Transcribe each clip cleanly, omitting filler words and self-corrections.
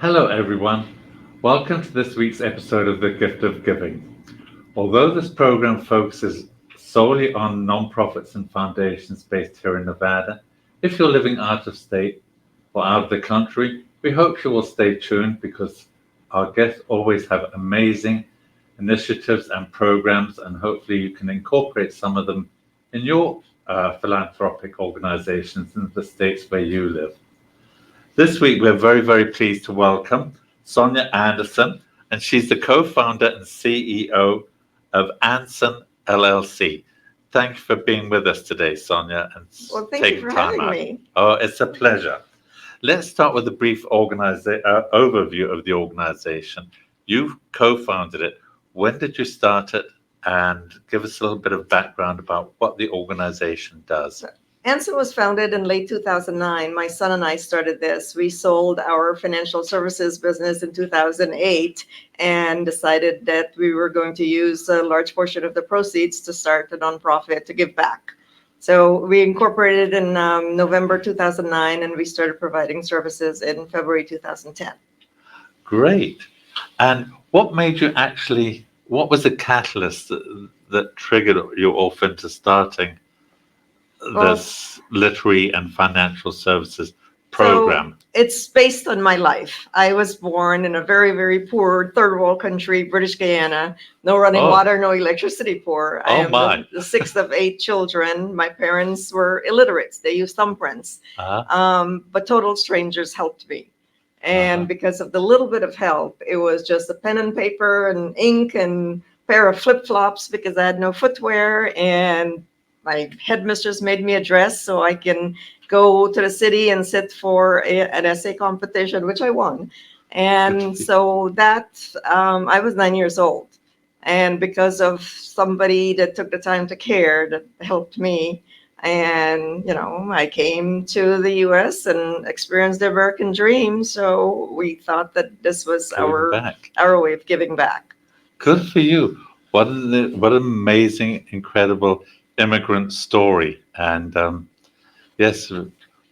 Hello, everyone. Welcome to this week's episode of The Gift of Giving. Although this program focuses solely on nonprofits and foundations based here in Nevada, if you're living out of state or out of the country, we hope you will stay tuned because our guests always have amazing initiatives and programs, and hopefully you can incorporate some of them in your philanthropic organizations in the states where you live. This week, we're very, very pleased to welcome Sonia Andson, and she's the co-founder and CEO of Andson LLC. Thank you for being with us today, Sonia, and Well, thank you taking for time having out. me. Oh, it's a pleasure. Let's start with a brief overview of the organization. You co-founded it. When did you start it? And give us a little bit of background about what the organization does. Andson was founded in late 2009. My son and I started this. We sold our financial services business in 2008 and decided that we were going to use a large portion of the proceeds to start a nonprofit to give back. So we incorporated in November 2009, and we started providing services in February 2010. Great. And what was the catalyst that triggered you off into starting Well, this literary and financial services program? So it's based on my life. I was born in a very, very poor third world country, British Guyana. No running Oh, water, no electricity poor. I oh am my. the sixth of 8 children. My parents were illiterates. They used thumbprints. Uh-huh. But total strangers helped me. Uh-huh. And because of the little bit of help, it was just a pen and paper and ink and pair of flip-flops because I had no footwear. And my headmistress made me a dress so I can go to the city and sit for an essay competition, which I won. And so I was 9 years old. And because of somebody that took the time to care, that helped me. And, I came to the US and experienced the American dream. So we thought that this was Giving back. our way of giving back. Good for you. What an amazing, incredible immigrant story. And yes,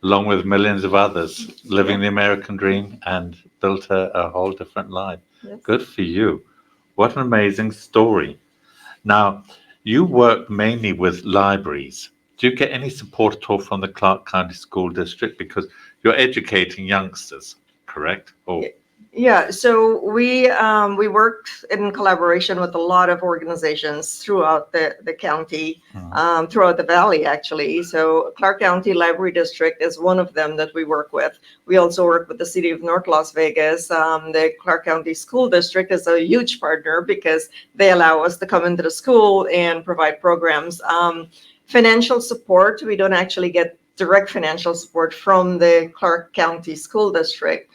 along with millions of others, living the American dream and built a whole different life. Yes. Good for you. What an amazing story. Now, you work mainly with libraries. Do you get any support at all from the Clark County School District? Because you're educating youngsters, correct? Or Yeah, so we worked in collaboration with a lot of organizations throughout the county, throughout the valley, actually. So Clark County Library District is one of them that we work with. We also work with the city of North Las Vegas. The Clark County School District is a huge partner because they allow us to come into the school and provide programs. Financial support, we don't actually get direct financial support from the Clark County School District,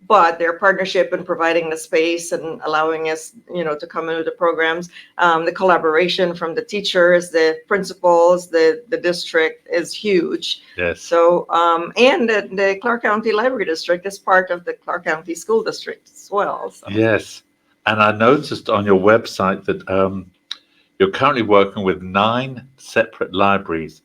but their partnership in providing the space and allowing us, to come into the programs, the collaboration from the teachers, the principals, the district is huge. yes. So, and the Clark County Library District is part of the Clark County School District as well. So. Yes. And I noticed on your website that you're currently working with 9 separate libraries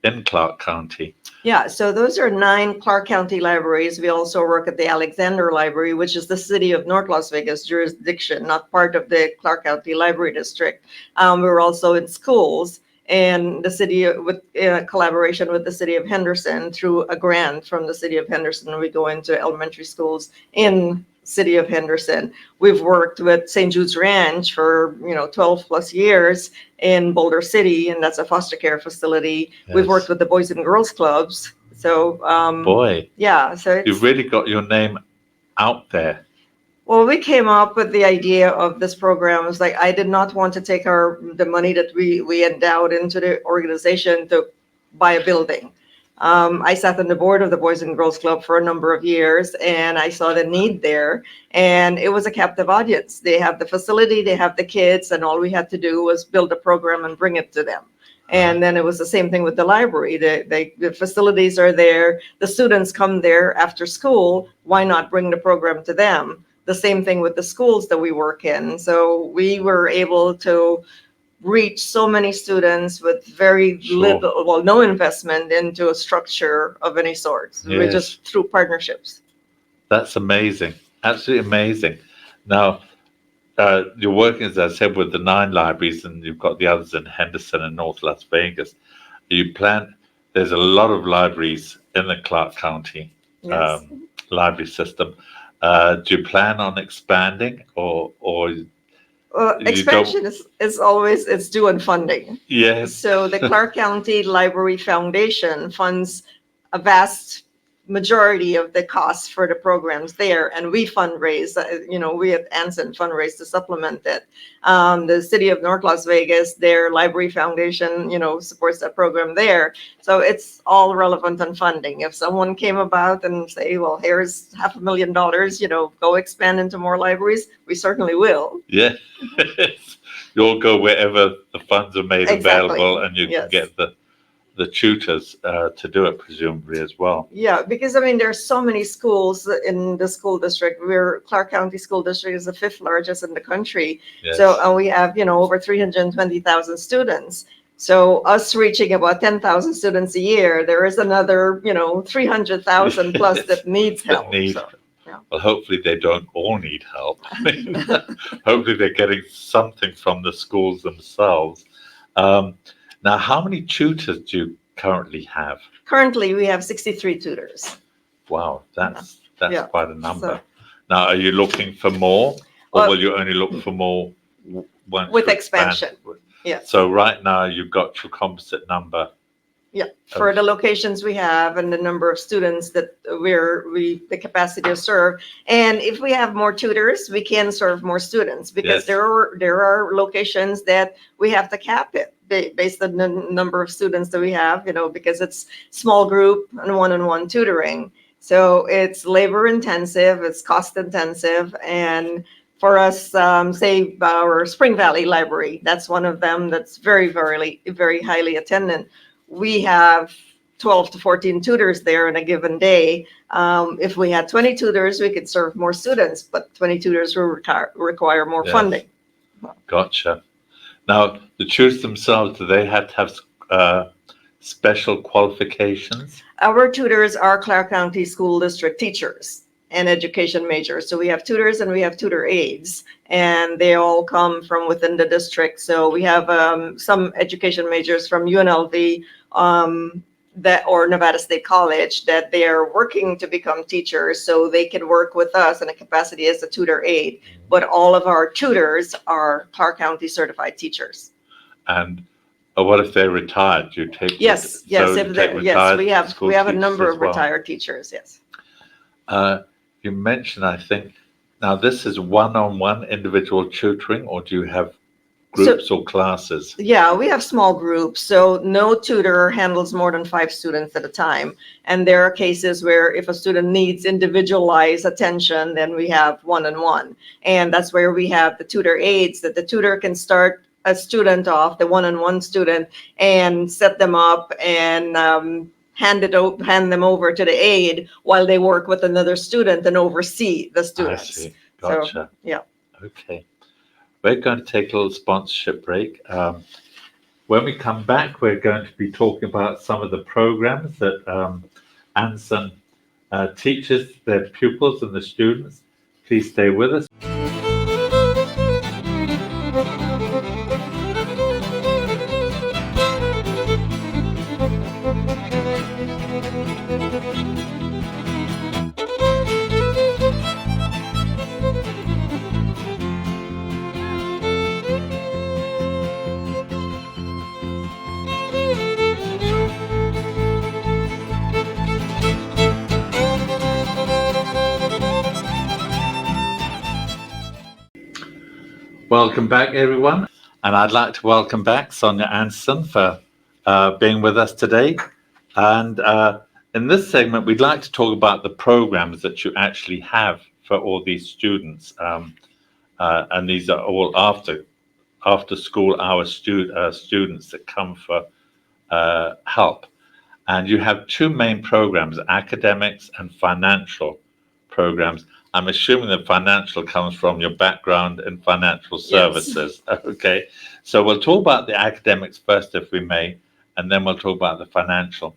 in Clark County. Yeah, so those are 9 Clark County libraries. We also work at the Alexander Library, which is the city of North Las Vegas jurisdiction, not part of the Clark County Library District. We're also in schools and the city with collaboration with the city of Henderson through a grant from the city of Henderson. We go into elementary schools in city of Henderson. We've worked with St. Jude's Ranch for 12 plus years in Boulder City, and that's a foster care facility. Yes. We've worked with the Boys and Girls Clubs. So Boy, yeah, so you've really got your name out there. well, we came up with the idea of this program. It was like I did not want to take the money that we endowed into the organization to buy a building. I sat on the board of the Boys and Girls Club for a number of years, and I saw the need there. And it was a captive audience. They have the facility, they have the kids, and all we had to do was build a program and bring it to them. And then it was the same thing with the library. The facilities are there. The students come there after school. Why not bring the program to them? The same thing with the schools that we work in. So we were able to reach so many students with very little, well, no investment into a structure of any sort. We Yes. just through partnerships. That's amazing. Absolutely amazing. Now, you're working, as I said, with the 9 libraries, and you've got the others in Henderson and North Las Vegas. There's a lot of libraries in the Clark County Yes. library system. Do you plan on expanding, or you Expansion don't? is always it's due on funding. Yes, So the Clark County Library Foundation funds a vast majority of the costs for the programs there, and we fundraise. We at Andson fundraise to supplement it. The city of North Las Vegas, their library foundation, supports that program there. So it's all relevant on funding. If someone came about and say, "Well, here's $500,000, go expand into more libraries," we certainly will. yes. You'll go wherever the funds are made Exactly. available, and you can Yes. get the tutors to do it, presumably, as well. Yeah, because there's so many schools in the school district. Clark County School District is the 5th largest in the country. Yes. So we have, over 320,000 students. So us reaching about 10,000 students a year, there is another, 300,000 plus that needs That help. need- So, yeah. Well, hopefully they don't all need help. Hopefully they're getting something from the schools themselves. Now, how many tutors do you currently have? Currently, we have 63 tutors. Wow, that's Yeah. quite a number. So- Now, are you looking for more, or Well- will you only look for more once With you expand? expansion. Yes. So right now you've got your composite number. Yeah, for the locations we have and the number of students that the capacity to serve. And if we have more tutors, we can serve more students, because Yes. there are locations that we have to cap it based on the number of students that we have, because it's small group and one-on-one tutoring. So it's labor intensive, it's cost intensive. And for us, say our Spring Valley Library, that's one of them that's very, very, very highly attended. We have 12 to 14 tutors there in a given day. If we had 20 tutors, we could serve more students, but 20 tutors will require more Yes. funding. Gotcha. Now, the tutors themselves, do they have to have special qualifications? Our tutors are Clark County School District teachers and education majors. So we have tutors and we have tutor aides, and they all come from within the district. So we have some education majors from UNLV or Nevada State College that they are working to become teachers, so they can work with us in a capacity as a tutor aide. But all of our tutors are Clark County certified teachers. And what if they're retired? Do you take Yes, so yes, you if take they, yes, retired we have school a teachers number as of well? retired teachers. Yes. You mentioned, I think, now this is one-on-one individual tutoring, or do you have groups or classes? Yeah, we have small groups, so no tutor handles more than 5 students at a time. And there are cases where if a student needs individualized attention, then we have one-on-one. And that's where we have the tutor aides, that the tutor can start a student off, the one-on-one student, and set them up and hand them over to the aide while they work with another student and oversee the I students. see. Gotcha. Yeah. Okay. We're going to take a little sponsorship break. When we come back, we're going to be talking about some of the programs that Andson teaches their pupils and the students. Please stay with us. Welcome back, everyone. And I'd like to welcome back Sonia Andson for being with us today. And in this segment, we'd like to talk about the programs that you actually have for all these students. And these are all after school hour students that come for help. And you have 2 main programs, academics and financial programs. I'm assuming that financial comes from your background in financial services. Yes. Okay, so we'll talk about the academics first, if we may, and then we'll talk about the financial.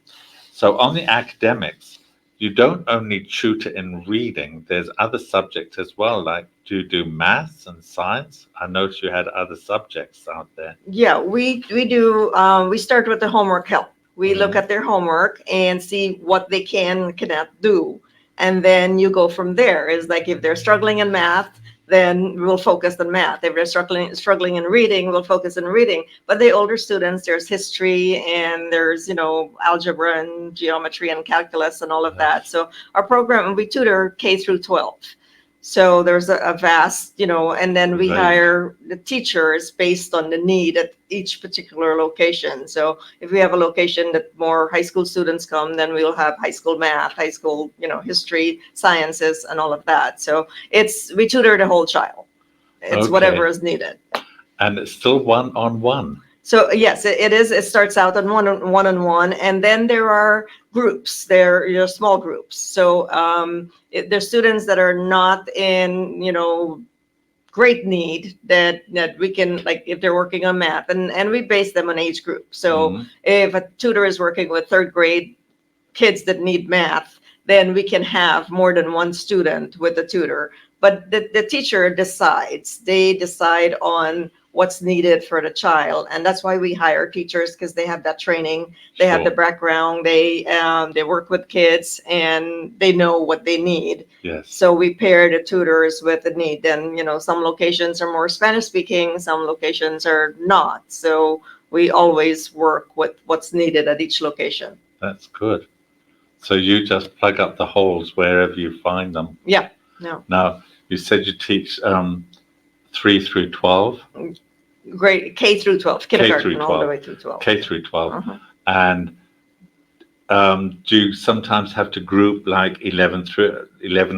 So on the academics, you don't only tutor in reading, there's other subjects as well. Like, do you do maths and science? I noticed you had other subjects out there. Yeah, we do. We start with the homework help. We look Mhm. at their homework and see what they can and cannot do, and then you go from there. It's like if they're struggling in math, then we'll focus on math. If they're struggling in reading, we'll focus on reading. But the older students, there's history and there's algebra and geometry and calculus and all of that. So our program, we tutor K through 12. So there's a vast, and then we Right. hire the teachers based on the need at each particular location. So if we have a location that more high school students come, then we'll have high school math, high school, history, sciences, and all of that. So we tutor the whole child. It's Okay. whatever is needed. And it's still one-on-one. So yes, it is. It starts out on one-on-one, and then there are groups. There are small groups. So there's students that are not in great need that we can, like, if they're working on math, and we base them on age group. So Mhm. if a tutor is working with third grade kids that need math, then we can have more than one student with the tutor. But the teacher decides. They decide on what's needed for the child, and that's why we hire teachers, because they have that training, they have the Sure. background, they work with kids, and they know what they need. Yes. So we pair the tutors with the need. And some locations are more Spanish speaking, some locations are not. So we always work with what's needed at each location. That's good. So you just plug up the holes wherever you find them. Yeah. No. Now, you said you teach 3 through 12, Grade K through 12, kindergarten through all the 12. way through 12. K through 12. Uh-huh. And do you sometimes have to group like 11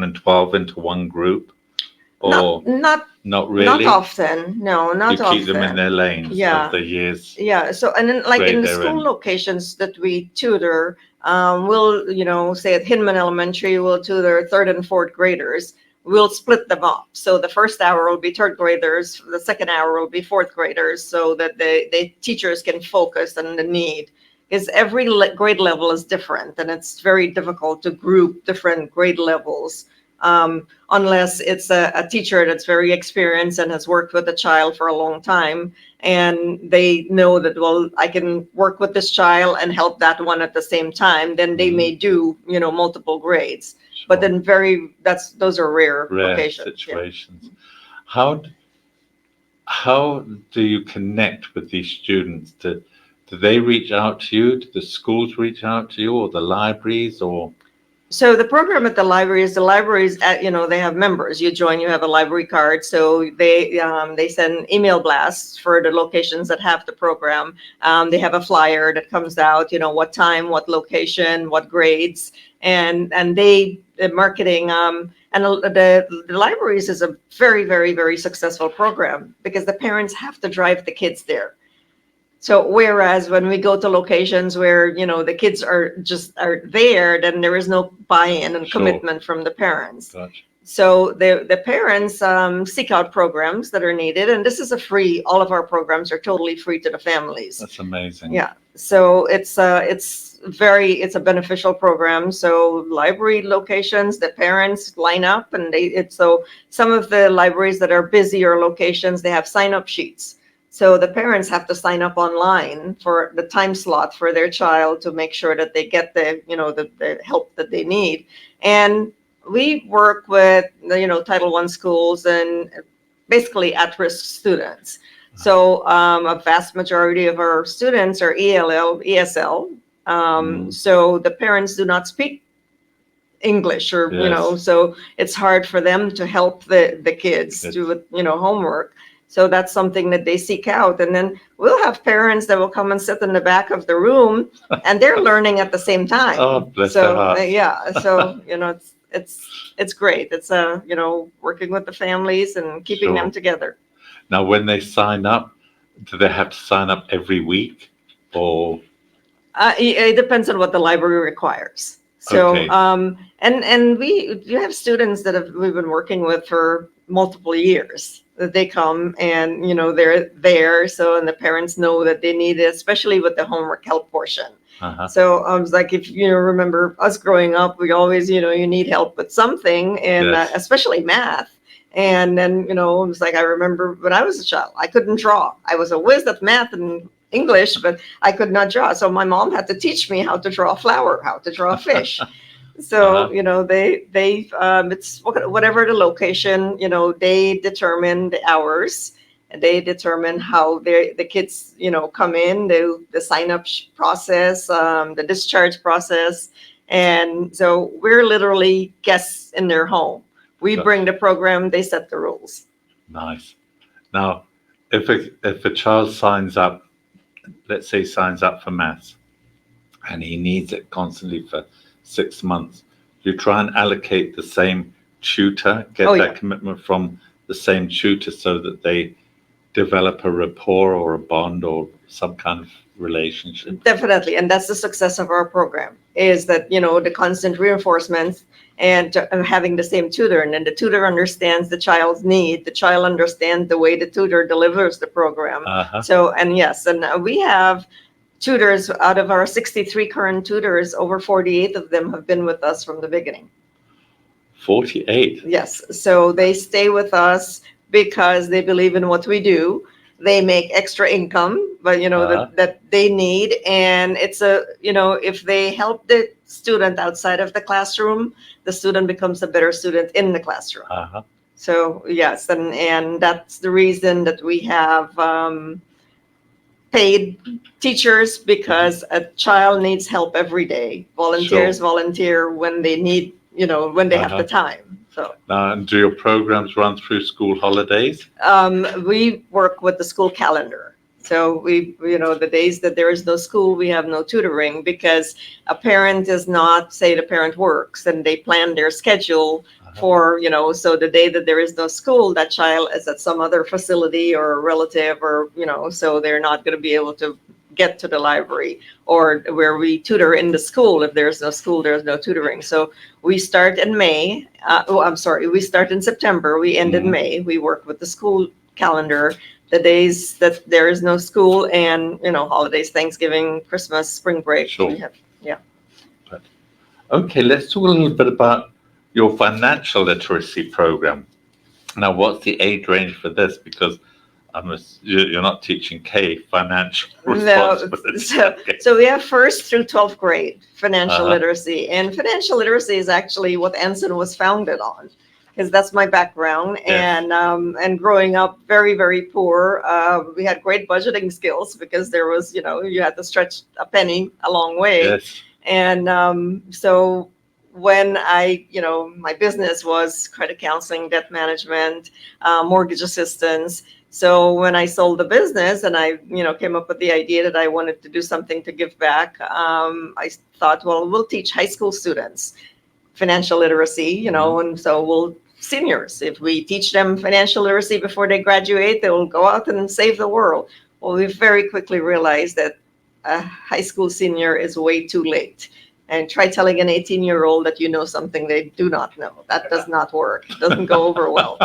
and 12 into one group? Or not really? Not often. No, not you often. keep them in their lanes Yeah. of the years. Yeah. So, and then like grade in the they're school in. locations that we tutor, we'll, say at Hinman Elementary, we'll tutor third and fourth graders. We'll split them up. So the first hour will be third graders, the second hour will be fourth graders, so that the teachers can focus on the need. Because every grade level is different, and it's very difficult to group different grade levels, unless it's a teacher that's very experienced and has worked with a child for a long time, and they know that, well, I can work with this child and help that one at the same time. Then they may do multiple grades. But then those are rare occasions. Yeah. situations. How do you connect with these students? Do they reach out to you? Do the schools reach out to you, or the libraries, or? So the program at the libraries, they have members. You join, you have a library card. So they send email blasts for the locations that have the program. They have a flyer that comes out, what time, what location, what grades, and the marketing. And the libraries is a very, very, very successful program, because the parents have to drive the kids there. So whereas when we go to locations where, the kids are there, then there is no buy-in and Sure. commitment from the parents. Gotcha. So the parents seek out programs that are needed, and this is all of our programs are totally free to the families. That's amazing. Yeah. So it's a beneficial program. So library locations, the parents line up, and so some of the libraries that are busier locations, they have sign-up sheets. So the parents have to sign up online for the time slot for their child to make sure that they get the help that they need. And we work with Title I schools and basically at-risk students. So a vast majority of our students are ELL, ESL. So the parents do not speak English, or Yes. so it's hard for them to help the kids do homework. So that's something that they seek out. And then we'll have parents that will come and sit in the back of the room, and they're learning at the same time. Oh, bless their hearts. Yeah. So, it's great. It's, working with the families and keeping Sure. them together. Now, when they sign up, do they have to sign up every week, or? It depends on what the library requires. So, Okay. and you have students that we've been working with for multiple years. that they come and, they're there. So, and the parents know that they need it, especially with the homework help portion. Uh-huh. So I was like, if you remember us growing up, we always, you need help with something, and Yes. especially math. And then, it was like, I remember when I was a child, I couldn't draw. I was a whiz at math and English, but I could not draw. So my mom had to teach me how to draw a flower, how to draw a fish. So, it's whatever the location, they determine the hours. They determine how the kids, come in, the sign up process, the discharge process. And so we're literally guests in their home. We bring the program, they set the rules. Nice. Now, if a child signs up, let's say signs up for maths, and he needs it constantly for 6 months, you try and allocate the same tutor, get that commitment from the same tutor so that they develop a rapport or a bond or some kind of relationship. Definitely. And that's the success of our program, is that, the constant reinforcement and having the same tutor. And then the tutor understands the child's need. The child understands the way the tutor delivers the program. Uh-huh. So, and yes, and we have tutors out of our 63 current tutors, over 48 of them have been with us from the beginning. 48? Yes. So they stay with us because they believe in what we do. They make extra income, but that they need. And it's if they help the student outside of the classroom, the student becomes a better student in the classroom. Uh-huh. So yes, and that's the reason that we have paid teachers, because a child needs help every day. Volunteers volunteer when they need, when they have the time. So, and do your programs run through school holidays? We work with the school calendar. So we, the days that there is no school, we have no tutoring, because a parent is not, say the parent works and they plan their schedule for, so the day that there is no school, that child is at some other facility or a relative, or, so they're not going to be able to get to the library, or where we tutor in the school. If there's no school, there's no tutoring. So we start in May. We start in September. We end in May. We work with the school calendar, the days that there is no school, and, holidays, Thanksgiving, Christmas, spring break. Sure. Okay, let's talk a little bit about your financial literacy program. Now, what's the age range for this? Because you're not teaching K financial responsibility. No, so we have 1st through 12th grade financial literacy, and financial literacy is actually what Andson was founded on, because that's my background. Yes. And growing up very, very poor, we had great budgeting skills, because there was, you had to stretch a penny a long way. Yes. And so when my business was credit counseling, debt management, mortgage assistance. So when I sold the business and I, came up with the idea that I wanted to do something to give back, I thought, well, we'll teach high school students financial literacy, and so seniors, if we teach them financial literacy before they graduate, they will go out and save the world. Well, we very quickly realized that a high school senior is way too late. And try telling an 18-year-old that you know something they do not know. That does not work. It doesn't go over well.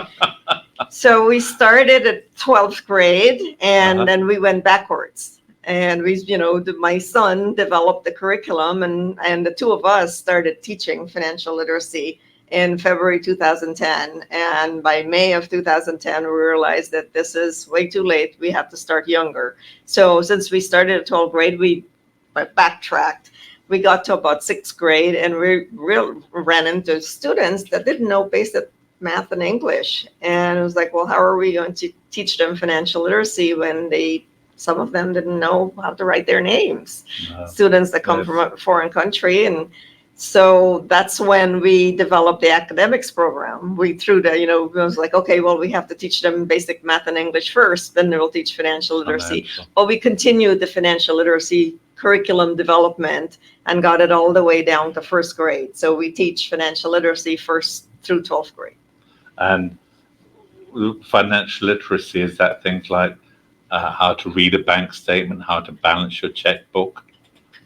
So we started at 12th grade, and then we went backwards. And my son developed the curriculum, and the two of us started teaching financial literacy in February 2010. And by May of 2010, we realized that this is way too late. We have to start younger. So since we started at 12th grade, we backtracked. We got to about 6th grade, and we ran into students that didn't know basic math and English. And it was like, well, how are we going to teach them financial literacy when some of them didn't know how to write their names? Students that come from a foreign country. And so that's when we developed the academics program. We threw it was like, okay, well, we have to teach them basic math and English first, then we'll teach financial literacy. But we continued the financial literacy curriculum development and got it all the way down to 1st grade. So we teach financial literacy 1st through 12th grade. And financial literacy, is that things like how to read a bank statement, how to balance your checkbook?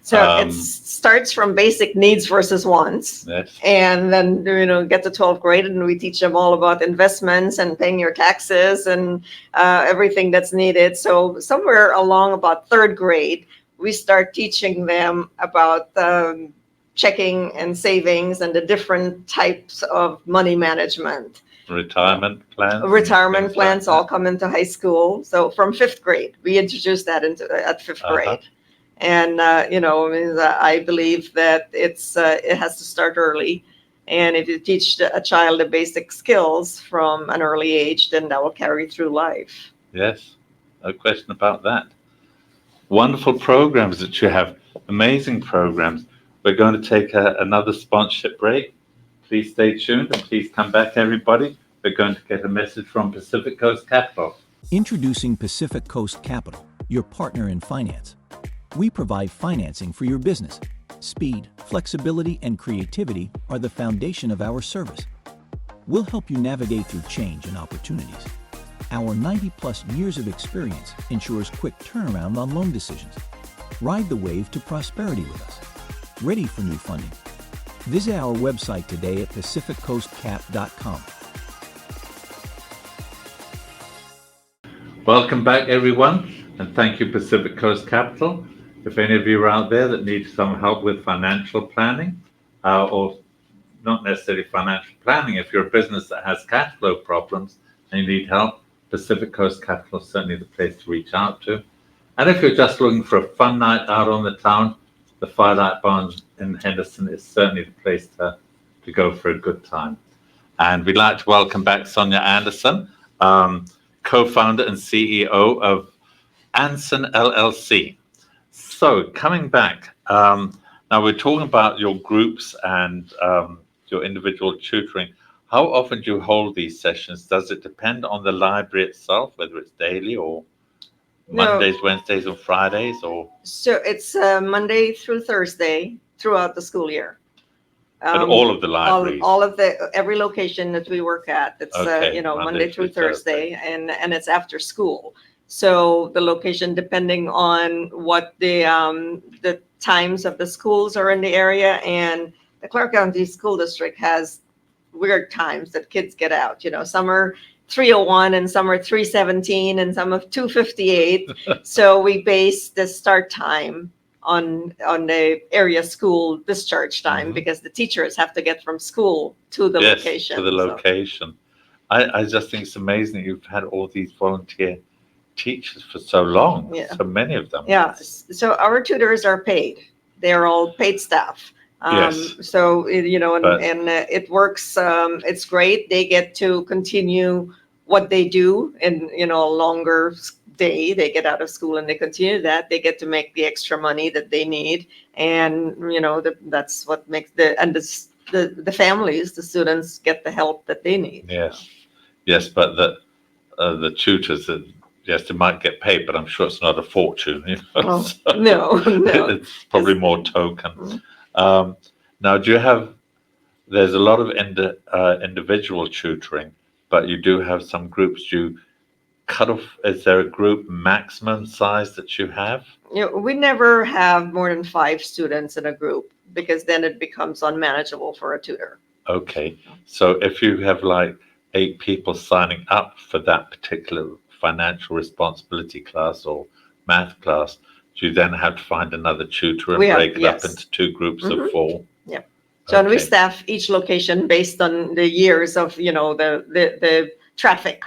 So it starts from basic needs versus wants. Yes. And then, get to 12th grade and we teach them all about investments and paying your taxes and everything that's needed. So somewhere along about 3rd grade, we start teaching them about checking and savings and the different types of money management. Retirement plans. Retirement plans all come into high school. So from 5th grade, we introduced that at 5th grade. And, I believe that it has to start early. And if you teach a child the basic skills from an early age, then that will carry through life. Yes, no question about that. Wonderful programs that you have, amazing programs. We're going to take another sponsorship break. Please stay tuned and please come back, everybody. We're going to get a message from Pacific Coast Capital. Introducing Pacific Coast Capital, your partner in finance. We provide financing for your business. Speed, flexibility, and creativity are the foundation of our service. We'll help you navigate through change and opportunities. Our 90-plus years of experience ensures quick turnaround on loan decisions. Ride the wave to prosperity with us. Ready for new funding? Visit our website today at pacificcoastcap.com. Welcome back, everyone, and thank you, Pacific Coast Capital. If any of you are out there that need some help with financial planning, or not necessarily financial planning, if you're a business that has cash flow problems and you need help, Pacific Coast Capital is certainly the place to reach out to. And if you're just looking for a fun night out on the town, the Firelight Barns in Henderson is certainly the place to go for a good time. And we'd like to welcome back Sonia Anderson, co-founder and CEO of Andson LLC. So coming back, now we're talking about your groups and your individual tutoring. How often do you hold these sessions? Does it depend on the library itself, whether it's daily or Mondays, Wednesdays, and Fridays? Or so it's Monday through Thursday throughout the school year. But all of the libraries, every location that we work at, it's Monday through Thursday, and it's after school. So the location, depending on what the times of the schools are in the area, and the Clark County School District has weird times that kids get out. Some are 3:01 and some are 3:17 and some of 2:58. So we base the start time on the area school discharge time, because the teachers have to get from school to the location. To the location. I just think it's amazing that you've had all these volunteer teachers for so long, so many of them. Yeah, so our tutors are paid. They're all paid staff. So, it works. It's great. They get to continue what they do in, a longer day. They get out of school and they continue that. They get to make the extra money that they need. And, that's what makes the families, the students get the help that they need. Yes, but the tutors, yes, they might get paid, but I'm sure it's not a fortune. No. It's probably more token. Now, there's a lot of individual tutoring, but you do have some groups. You cut off, is there a group maximum size that you have? We never have more than 5 students in a group, because then it becomes unmanageable for a tutor. Okay, so if you have like 8 people signing up for that particular financial responsibility class or math class, do you then have to find another tutor and break it up into 2 groups of 4? Yeah. So and we staff each location based on the years of the traffic.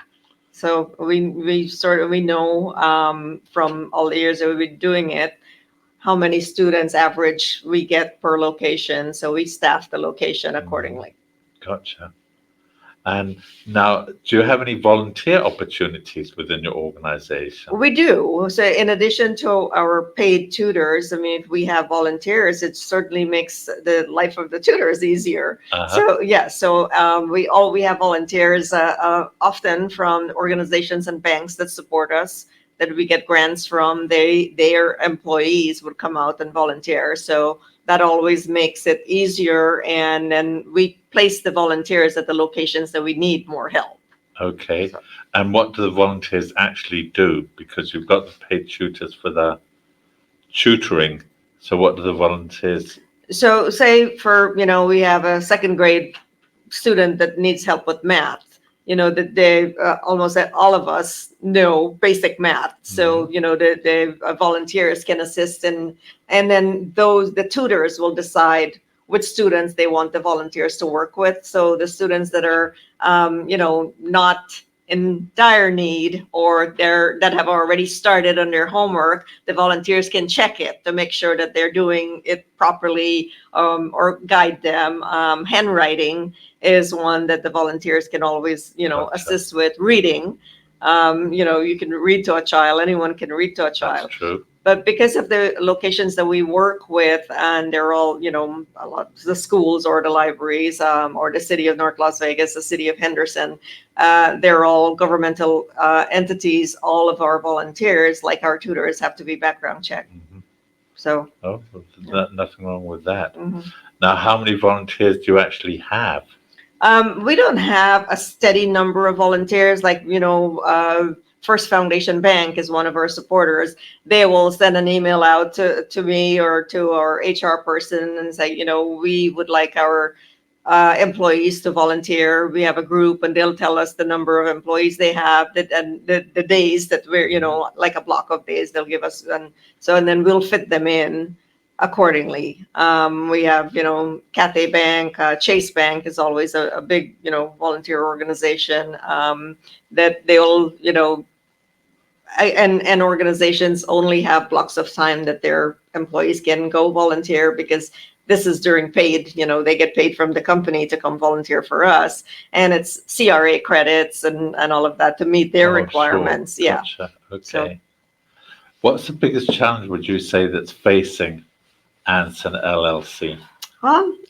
So we know from all the years that we've been doing it, how many students average we get per location. So we staff the location accordingly. Gotcha. And now, do you have any volunteer opportunities within your organization? We do. So in addition to our paid tutors, if we have volunteers, it certainly makes the life of the tutors easier. So we have volunteers often from organizations and banks that support us, that we get grants from. Their employees would come out and volunteer. So that always makes it easier, and then we place the volunteers at the locations that we need more help. Okay. And what do the volunteers actually do? Because you've got the paid tutors for the tutoring. So what do the volunteers? So say for, we have a second grade student that needs help with math, that they almost all of us know basic math. So, the volunteers can assist and then the tutors will decide which students they want the volunteers to work with. So the students that are, not in dire need or that have already started on their homework, the volunteers can check it to make sure that they're doing it properly, or guide them. Handwriting is one that the volunteers can always, Gotcha. assist with. Reading, you can read to a child, anyone can read to a child. That's true. But because of the locations that we work with, and they're all, a lot the schools or the libraries, or the city of North Las Vegas, the city of Henderson, they're all governmental entities. All of our volunteers, like our tutors, have to be background checked. Mhm. So, Oh, nothing wrong with that. mhm. Now, how many volunteers do you actually have? We don't have a steady number of volunteers. Like, First Foundation Bank is one of our supporters. They will send an email out to me or to our HR person and say, we would like our employees to volunteer. We have a group, and they'll tell us the number of employees they have, and the days that we're, like a block of days they'll give us. And then we'll fit them in accordingly. We have, Cathay Bank, Chase Bank is always a big, volunteer organization, that they'll, and organizations only have blocks of time that their employees can go volunteer, because this is during paid, they get paid from the company to come volunteer for us. And it's CRA credits and all of that to meet their requirements. Sure. Yeah. Gotcha. Okay. What's the biggest challenge, would you say, that's facing Andson LLC?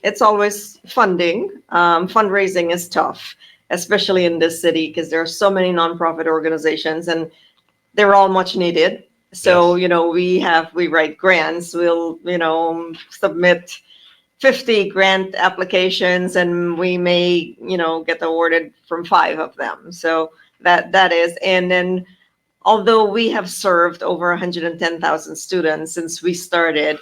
It's always funding. Fundraising is tough, especially in this city, because there are so many nonprofit organizations and they're all much needed. So, Yes. we write grants. We'll, submit 50 grant applications, and we may, get awarded from 5 of them. So that is, and then although we have served over 110,000 students since we started,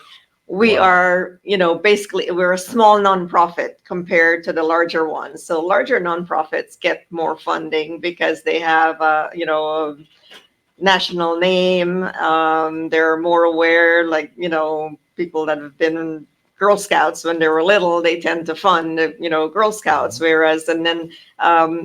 we Wow. are, basically we're a small nonprofit compared to the larger ones. So larger nonprofits get more funding because they have, a national name. They're more aware, like, people that have been in Girl Scouts when they were little, they tend to fund, Girl Scouts. Whereas, and then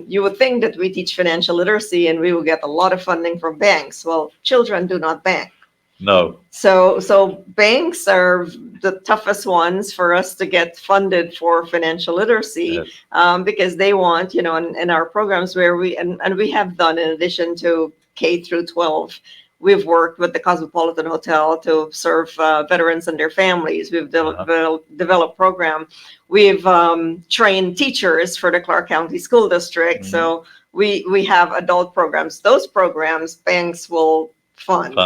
you would think that we teach financial literacy and we will get a lot of funding from banks. Well, children do not bank. No. So banks are the toughest ones for us to get funded for financial literacy, Yes. because they want, in our programs where and we have done, in addition to K through 12, we've worked with the Cosmopolitan Hotel to serve veterans and their families. We've developed program. We've trained teachers for the Clark County School District. Mhm. So we have adult programs. Those programs banks will fund.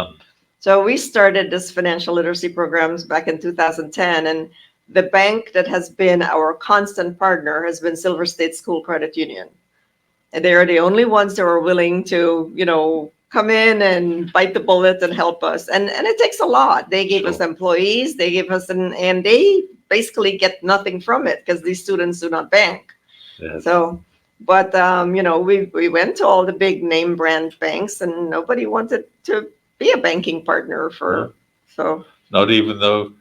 So we started this financial literacy programs back in 2010, and the bank that has been our constant partner has been Silver State School Credit Union. And they are the only ones that are willing to, come in and bite the bullet and help us. And it takes a lot. They gave us Sure. employees, they gave us, and they basically get nothing from it because these students do not bank. Yes. So, but, we went to all the big name brand banks and nobody wanted to be a banking partner for, so. Not even though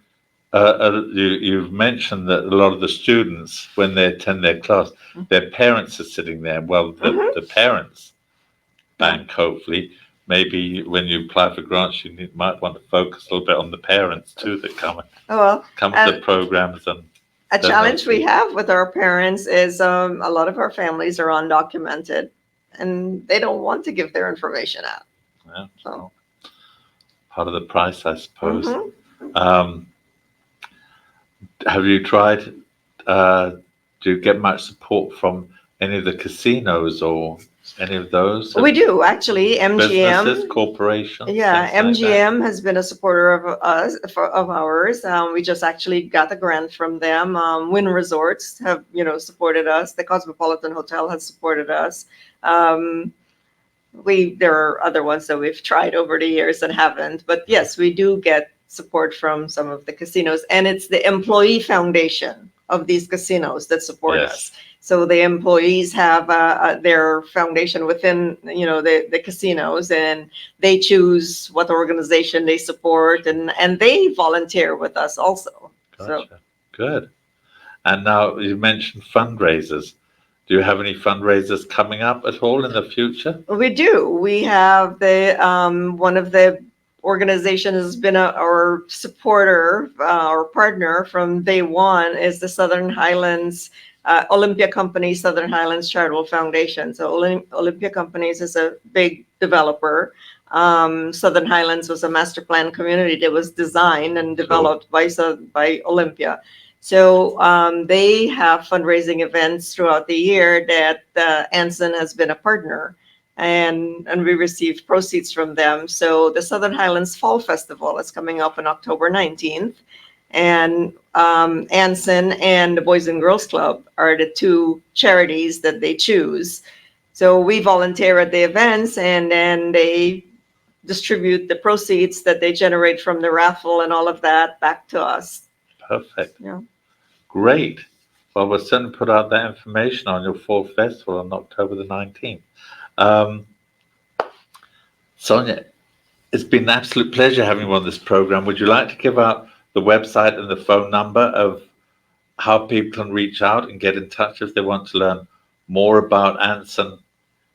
you've mentioned that a lot of the students, when they attend their class, their parents are sitting there. Well, the parents bank, hopefully. Maybe when you apply for grants, you might want to focus a little bit on the parents too that come to the programs. And a challenge we have with our parents is a lot of our families are undocumented and they don't want to give their information out. Yeah, so. Part of the price, I suppose. Have you tried to get much support from any of the casinos or any of those? We do, actually. MGM. Businesses, corporations? Yeah, things like MGM has been a supporter of us, of ours. We just actually got a grant from them. Wynn Resorts have, supported us. The Cosmopolitan Hotel has supported us. There are other ones that we've tried over the years that haven't, but yes, we do get support from some of the casinos. And it's the employee foundation of these casinos that support Yes. us. So the employees have their foundation within, the casinos, and they choose what organization they support, and they volunteer with us also. So Gotcha. Good. And now you mentioned fundraisers. Do you have any fundraisers coming up at all in the future? we do. We have one of the organizations has been our supporter, our partner from day one is the Southern Highlands Olympia Company, Southern Highlands Charitable Foundation. So Olympia Companies is a big developer. Southern Highlands was a master plan community that was designed and developed by Olympia. So they have fundraising events throughout the year that Andson has been a partner, and we receive proceeds from them. So the Southern Highlands Fall Festival is coming up on October 19th, and Andson and the Boys and Girls Club are the two charities that they choose. So we volunteer at the events, and then they distribute the proceeds that they generate from the raffle and all of that back to us. Perfect. Yeah. Great. Well, we'll certainly put out that information on your fall festival on October the 19th. Sonia, it's been an absolute pleasure having you on this program. Would you like to give out the website and the phone number of how people can reach out and get in touch if they want to learn more about Andson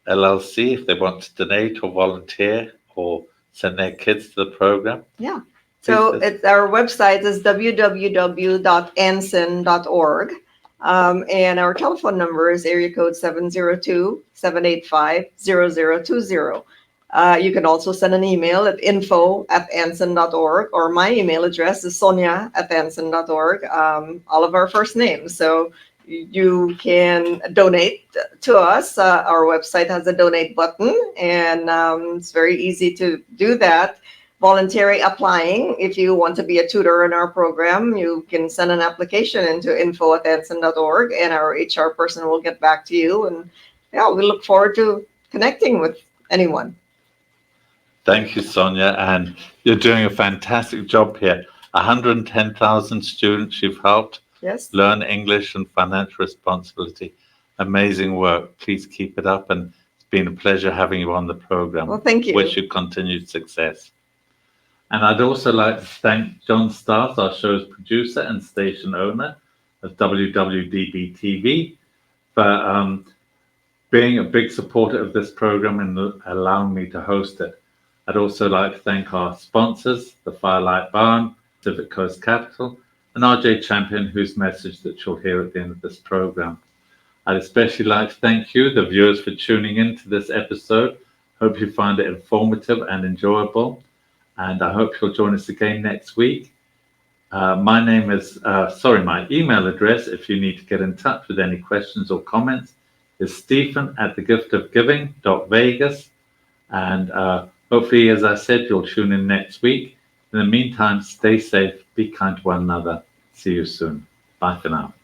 LLC, if they want to donate or volunteer or send their kids to the program? Yeah. So our website is www.andson.org. And our telephone number is area code 702-785-0020. You can also send an email at info@andson.org, or my email address is sonia@andson.org, all of our first names. So you can donate to us. Our website has a donate button, and it's very easy to do that. Voluntary applying. If you want to be a tutor in our program, you can send an application into info@andson.org, and our HR person will get back to you. And yeah, we look forward to connecting with anyone. Thank you, Sonia. And you're doing a fantastic job here. 110,000 students you've helped Yes. learn English and financial responsibility. Amazing work. Please keep it up. And it's been a pleasure having you on the program. Well, thank you. Wish you continued success. And I'd also like to thank John Stars, our show's producer and station owner of WWDBTV, for being a big supporter of this program and allowing me to host it. I'd also like to thank our sponsors, the Firelight Barn, Pacific Coast Capital, and RJ Champion, whose message that you'll hear at the end of this program. I'd especially like to thank you, the viewers, for tuning in to this episode. Hope you find it informative and enjoyable. And I hope you'll join us again next week. My email address, if you need to get in touch with any questions or comments, is stephen@thegiftofgiving.vegas. And hopefully, as I said, you'll tune in next week. In the meantime, stay safe, be kind to one another. See you soon. Bye for now.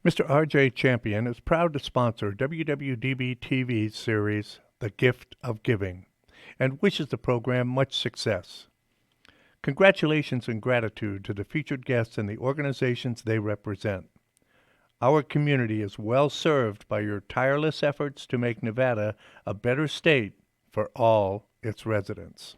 Mr. RJ Champion is proud to sponsor WWDB-TV's series, The Gift of Giving, and wishes the program much success. Congratulations and gratitude to the featured guests and the organizations they represent. Our community is well served by your tireless efforts to make Nevada a better state for all its residents.